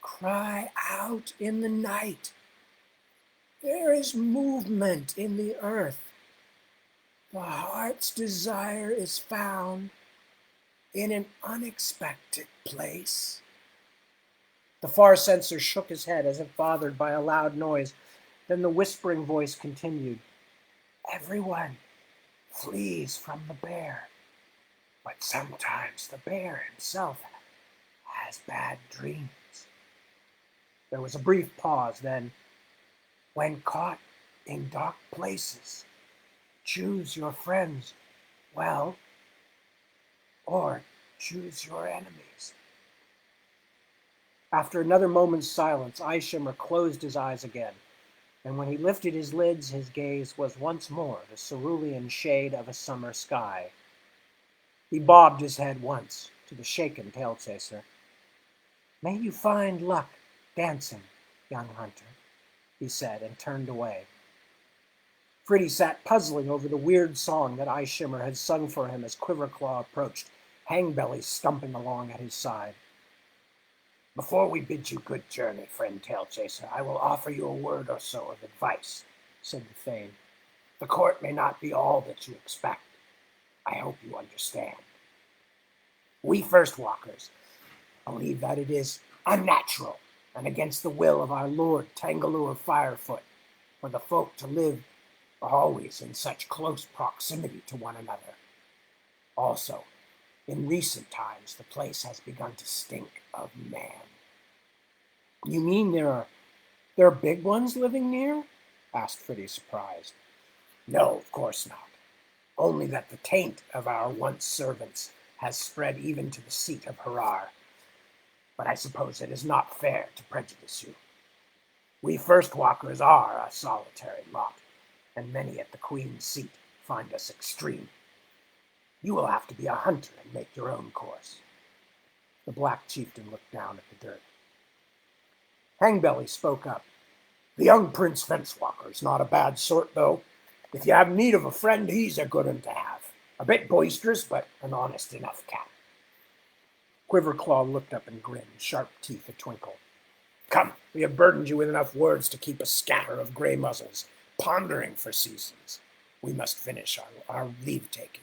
Speaker 1: cry out in the night. There is movement in the earth. The heart's desire is found in an unexpected place. The far censor shook his head as if bothered by a loud noise. Then the whispering voice continued, Everyone flees from the bear, but sometimes the bear himself has bad dreams. There was a brief pause, then, when caught in dark places, choose your friends well, or choose your enemies. After another moment's silence, Eyeshimmer closed his eyes again, and when he lifted his lids, his gaze was once more the cerulean shade of a summer sky. He bobbed his head once to the shaken Tailchaser. May you find luck dancing, young hunter, he said, and turned away. Fritty sat puzzling over the weird song that Eyeshimmer had sung for him as Quiverclaw approached, Hangbelly stumping along at his side. Before we bid you good journey, friend Tailchaser, I will offer you a word or so of advice, said the Thane. The court may not be all that you expect. I hope you understand. We First Walkers believe that it is unnatural and against the will of our Lord Tangaloo of Firefoot for the folk to live always in such close proximity to one another. Also, in recent times, the place has begun to stink of man. You mean there are big ones living near? Asked Fritty, surprised. No, of course not. Only that the taint of our once servants has spread even to the seat of Harar. But I suppose it is not fair to prejudice you. We First Walkers are a solitary lot, and many at the Queen's seat find us extreme. You will have to be a hunter and make your own course. The Black Chieftain looked down at the dirt. Hangbelly spoke up. The young Prince Fencewalker's not a bad sort, though. If you have need of a friend, he's a good one to have. A bit boisterous, but an honest enough cat. Quiverclaw looked up and grinned, sharp teeth a twinkle. Come, we have burdened you with enough words to keep a scatter of grey muzzles, pondering for seasons. We must finish our leave-taking.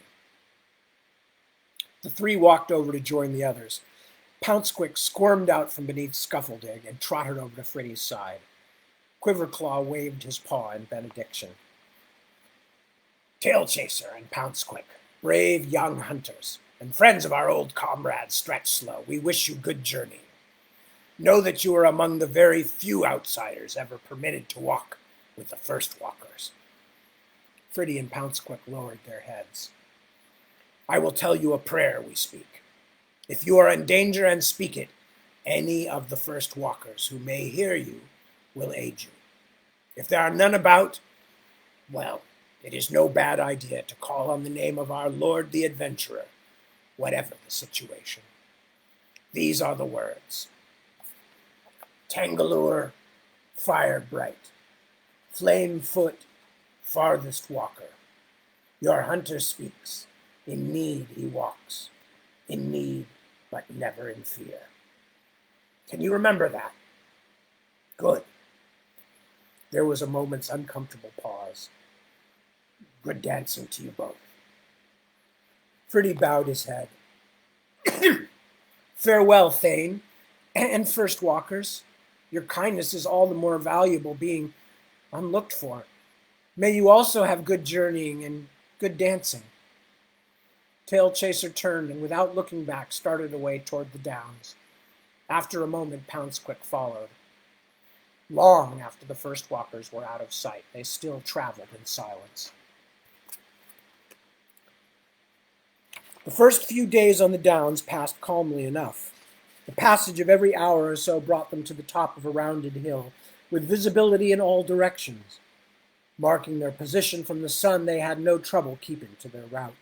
Speaker 1: The three walked over to join the others. Pouncequick squirmed out from beneath Scuffleding and trotted over to Fritty's side. Quiverclaw waved his paw in benediction. Tailchaser and Pouncequick, brave young hunters, and friends of our old comrade Stretchslow, we wish you good journey. Know that you are among the very few outsiders ever permitted to walk with the First Walkers. Fritty and Pouncequick lowered their heads. I will tell you a prayer we speak. If you are in danger and speak it, any of the First Walkers who may hear you will aid you. If there are none about, well, it is no bad idea to call on the name of our Lord the Adventurer, whatever the situation. These are the words. Tangalore, fire bright, flame foot, farthest walker. Your hunter speaks, in need he walks, in need but never in fear. Can you remember that? Good. There was a moment's uncomfortable pause. Good dancing to you both. Freddie bowed his head. Farewell, Thane, and first walkers. Your kindness is all the more valuable being unlooked for. May you also have good journeying and good dancing. Tailchaser turned and without looking back started away toward the downs. After a moment, Pouncequick followed. Long after the first walkers were out of sight, they still traveled in silence. The first few days on the downs passed calmly enough. The passage of every hour or so brought them to the top of a rounded hill, with visibility in all directions. Marking their position from the sun, they had no trouble keeping to their route.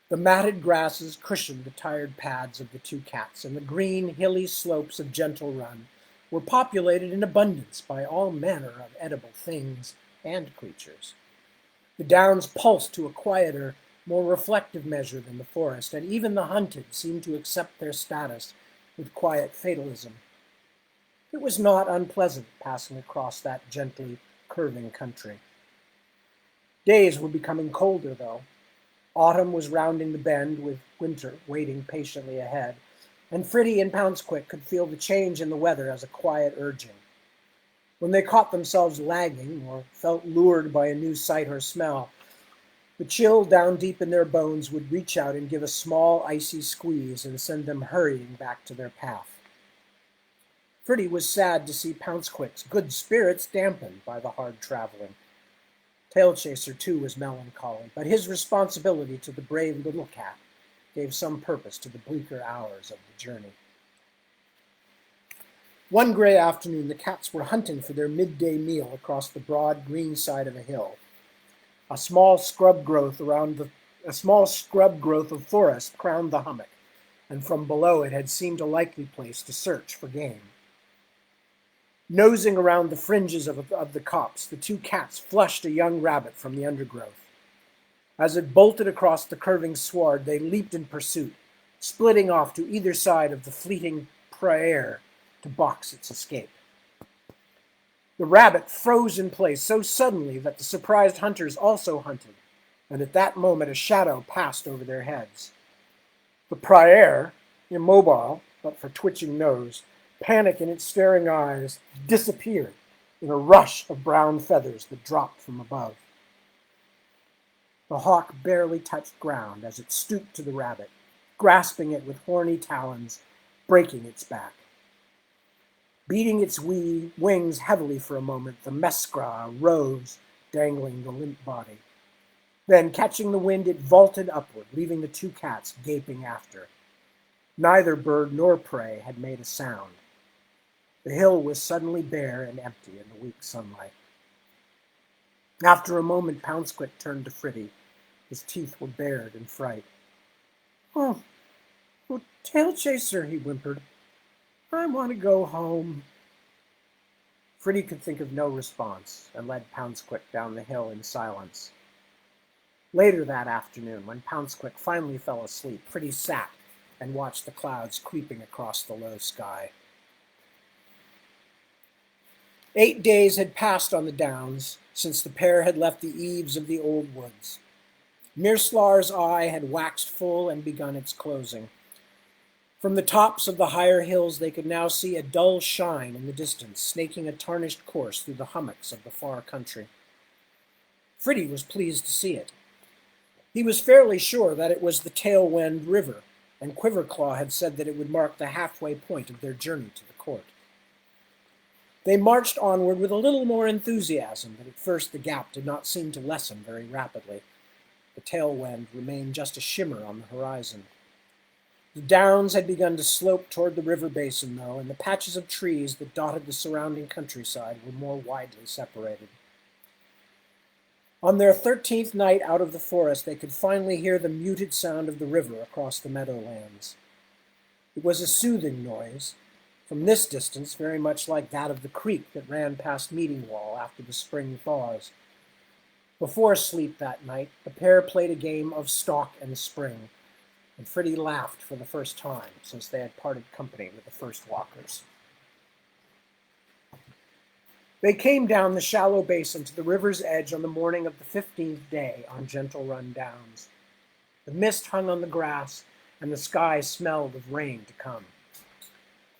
Speaker 1: The matted grasses cushioned the tired pads of the two cats, and the green, hilly slopes of Gentle Run were populated in abundance by all manner of edible things and creatures. The downs pulsed to a quieter, more reflective measure than the forest, and even the hunted seemed to accept their status with quiet fatalism. It was not unpleasant passing across that gently curving country. Days were becoming colder, though. Autumn was rounding the bend, with winter waiting patiently ahead, and Freddie and Pouncequick could feel the change in the weather as a quiet urging. When they caught themselves lagging or felt lured by a new sight or smell, the chill down deep in their bones would reach out and give a small icy squeeze and send them hurrying back to their path. Freddie was sad to see Pouncequick's good spirits dampened by the hard traveling. Tailchaser, too, was melancholy, but his responsibility to the brave little cat gave some purpose to the bleaker hours of the journey. One gray afternoon, the cats were hunting for their midday meal across the broad green side of a hill. A small scrub growth of forest crowned the hummock, and from below it had seemed a likely place to search for game. Nosing around the fringes of the copse, the two cats flushed a young rabbit from the undergrowth. As it bolted across the curving sward, they leaped in pursuit, splitting off to either side of the fleeting prayer to box its escape. The rabbit froze in place so suddenly that the surprised hunters also hunted, and at that moment a shadow passed over their heads. The prayer, immobile but for twitching nose, panic in its staring eyes, disappeared in a rush of brown feathers that dropped from above. The hawk barely touched ground as it stooped to the rabbit, grasping it with horny talons, breaking its back. Beating its wings heavily for a moment, the mescra rose, dangling the limp body. Then, catching the wind, it vaulted upward, leaving the two cats gaping after. Neither bird nor prey had made a sound. The hill was suddenly bare and empty in the weak sunlight. After a moment, Pouncequick turned to Freddie. His teeth were bared in fright. Oh, Tailchaser, he whimpered. I want to go home. Freddie could think of no response and led Pouncequick down the hill in silence. Later that afternoon, when Pouncequick finally fell asleep, Freddie sat and watched the clouds creeping across the low sky. 8 days had passed on the downs since the pair had left the eaves of the old woods. Mirslar's eye had waxed full and begun its closing. From the tops of the higher hills they could now see a dull shine in the distance, snaking a tarnished course through the hummocks of the far country. Freddie was pleased to see it. He was fairly sure that it was the Tailwind River, and Quiverclaw had said that it would mark the halfway point of their journey to the court. They marched onward with a little more enthusiasm, but at first the gap did not seem to lessen very rapidly. The tailwind remained just a shimmer on the horizon. The downs had begun to slope toward the river basin, though, and the patches of trees that dotted the surrounding countryside were more widely separated. On their 13th night out of the forest, they could finally hear the muted sound of the river across the meadowlands. It was a soothing noise, from this distance very much like that of the creek that ran past Meeting Wall after the spring thaws. Before sleep that night, the pair played a game of stalk and spring, and Freddie laughed for the first time since they had parted company with the first walkers. They came down the shallow basin to the river's edge on the morning of the 15th day on Gentle Run Downs. The mist hung on the grass, and the sky smelled of rain to come.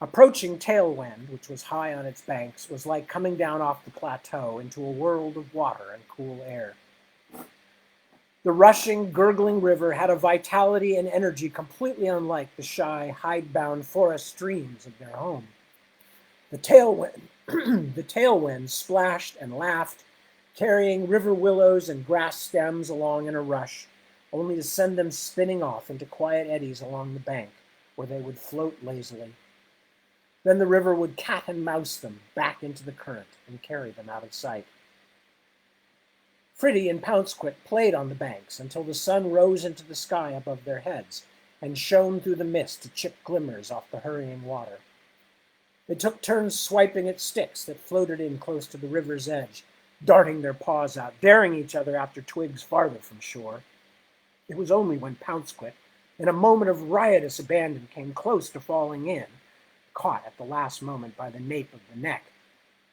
Speaker 1: Approaching Tailwind, which was high on its banks, was like coming down off the plateau into a world of water and cool air. The rushing, gurgling river had a vitality and energy completely unlike the shy, hidebound forest streams of their home. The tailwind splashed and laughed, carrying river willows and grass stems along in a rush, only to send them spinning off into quiet eddies along the bank, where they would float lazily. Then the river would cat and mouse them back into the current and carry them out of sight. Freddie and Pouncequick played on the banks until the sun rose into the sky above their heads and shone through the mist to chip glimmers off the hurrying water. They took turns swiping at sticks that floated in close to the river's edge, darting their paws out, daring each other after twigs farther from shore. It was only when Pouncequick, in a moment of riotous abandon, came close to falling in, caught at the last moment by the nape of the neck,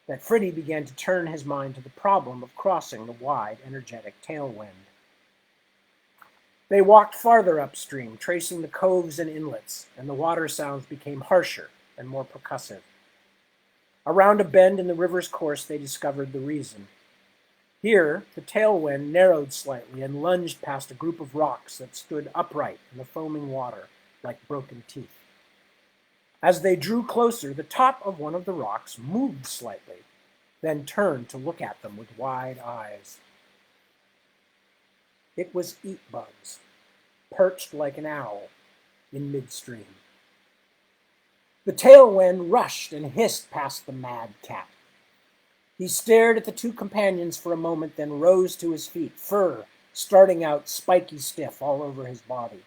Speaker 1: that Freddie began to turn his mind to the problem of crossing the wide, energetic tailwind. They walked farther upstream, tracing the coves and inlets, and the water sounds became harsher and more percussive. Around a bend in the river's course, they discovered the reason. Here, the tailwind narrowed slightly and lunged past a group of rocks that stood upright in the foaming water like broken teeth. As they drew closer, the top of one of the rocks moved slightly, then turned to look at them with wide eyes. It was Eatbugs, perched like an owl in midstream. The tailwind rushed and hissed past the mad cat. He stared at the two companions for a moment, then rose to his feet, fur starting out spiky stiff all over his body.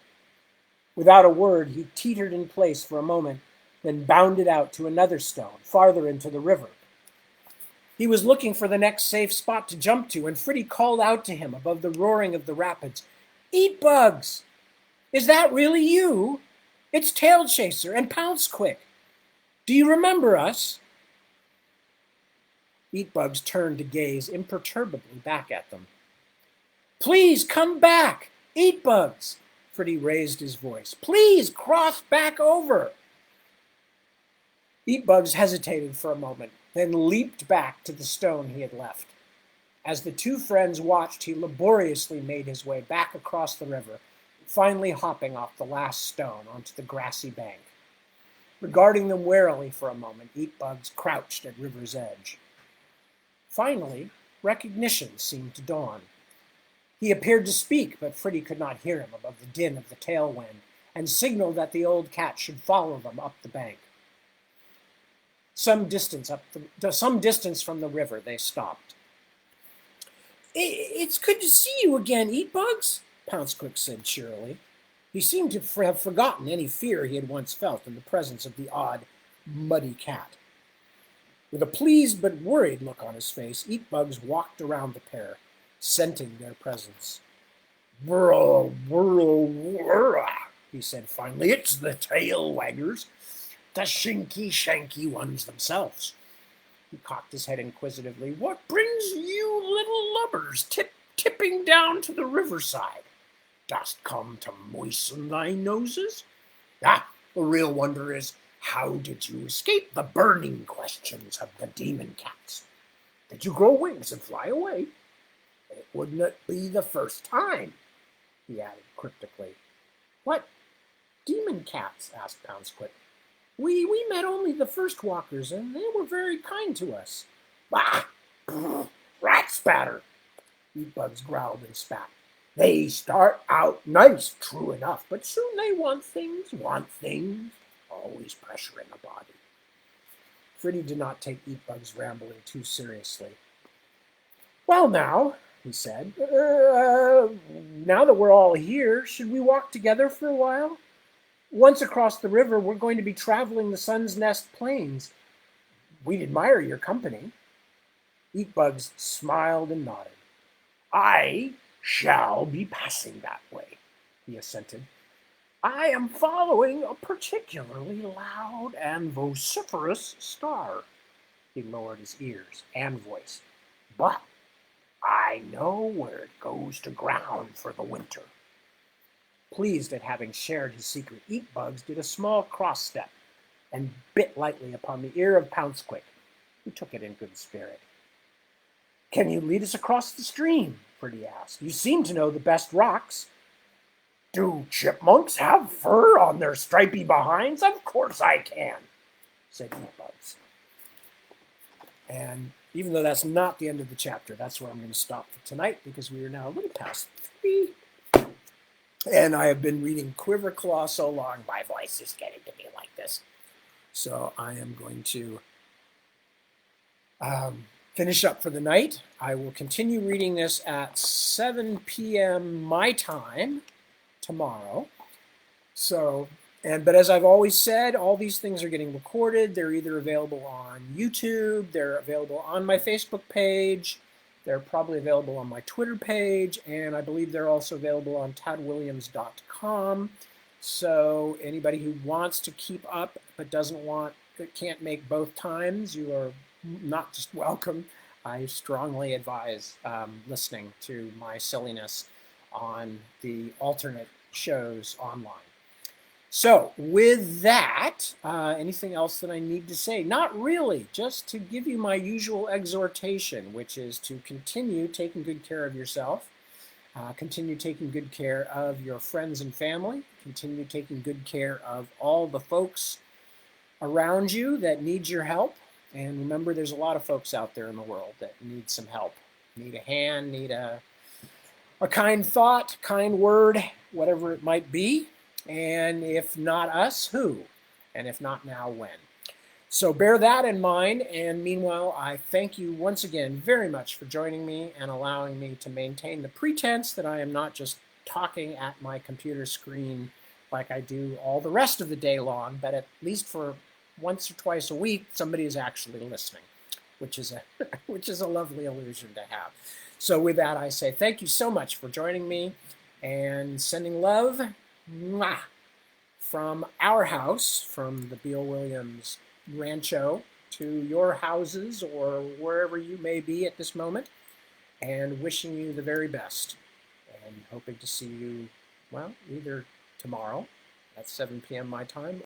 Speaker 1: Without a word, he teetered in place for a moment, then bounded out to another stone, farther into the river. He was looking for the next safe spot to jump to, and Freddie called out to him above the roaring of the rapids, "Eatbugs! Is that really you? It's Tailchaser and Pouncequick. Do you remember us?" Eatbugs turned to gaze imperturbably back at them. "Please come back! Eatbugs!" Freddie raised his voice. "Please cross back over!" Eatbugs hesitated for a moment, then leaped back to the stone he had left. As the two friends watched, he laboriously made his way back across the river, finally hopping off the last stone onto the grassy bank. Regarding them warily for a moment, Eatbugs crouched at river's edge. Finally, recognition seemed to dawn. He appeared to speak, but Freddie could not hear him above the din of the tailwind, and signaled that the old cat should follow them up the bank. Some distance from the river, they stopped. "It's good to see you again, Eatbugs," Pouncequick said cheerily. He seemed to have forgotten any fear he had once felt in the presence of the odd, muddy cat. With a pleased but worried look on his face, Eatbugs walked around the pair, scenting their presence. "Burrow, burrow, burrow," he said finally. "It's the tail waggers. The shanky ones themselves." He cocked his head inquisitively. "What brings you little lubbers tipping down to the riverside? Dost come to moisten thy noses? The real wonder is, how did you escape the burning questions of the demon cats? Did you grow wings and fly away? It wouldn't be the first time," he added cryptically. "What demon cats?" asked Pouncequick. We met only the first walkers, and they were very kind to us." "Bah! Rat spatter!" Eatbugs growled and spat. "They start out nice, true enough, but soon they want things. Always pressuring a body." Freddie did not take Eatbugs' rambling too seriously. "Well, now," he said, "now that we're all here, should we walk together for a while? Once across the river, we're going to be traveling the Sun's Nest Plains. We'd admire your company. Eatbugs smiled and nodded. I shall be passing that way, he assented. I am following a particularly loud and vociferous star. He lowered his ears and voice. But I know where it goes to ground for the winter. Pleased at having shared his secret, Eatbugs did a small cross step and bit lightly upon the ear of Pouncequick, who took it in good spirit. Can you lead us across the stream? Pretty asked. You seem to know the best rocks. Do chipmunks have fur on their stripy behinds? Of course I can, said Eatbugs. And even though that's not the end of the chapter, that's where I'm going to stop for tonight, because we are now a little past 3. And I have been reading Quiverclaw so long, my voice is getting to be like this. So I am going to finish up for the night. I will continue reading this at 7 p.m. my time tomorrow. But as I've always said, all these things are getting recorded. They're either available on YouTube, they're available on my Facebook page, they're probably available on my Twitter page, and I believe they're also available on tadwilliams.com. So anybody who wants to keep up but can't make both times, you are not just welcome. I strongly advise listening to my silliness on the alternate shows online. So with that, anything else that I need to say? Not really, just to give you my usual exhortation, which is to continue taking good care of yourself, continue taking good care of your friends and family, continue taking good care of all the folks around you that need your help. And remember, there's a lot of folks out there in the world that need some help, need a hand, need a kind thought, kind word, whatever it might be. And if not us, who? And if not now, when? So bear that in mind. And meanwhile, I thank you once again very much for joining me and allowing me to maintain the pretense that I am not just talking at my computer screen like I do all the rest of the day long, but at least for once or twice a week, somebody is actually listening, which is a lovely illusion to have. So with that, I say thank you so much for joining me and sending love. Mwah, from our house, from the Beale Williams Rancho, to your houses or wherever you may be at this moment, and wishing you the very best, and hoping to see you, well, either tomorrow at 7 p.m. my time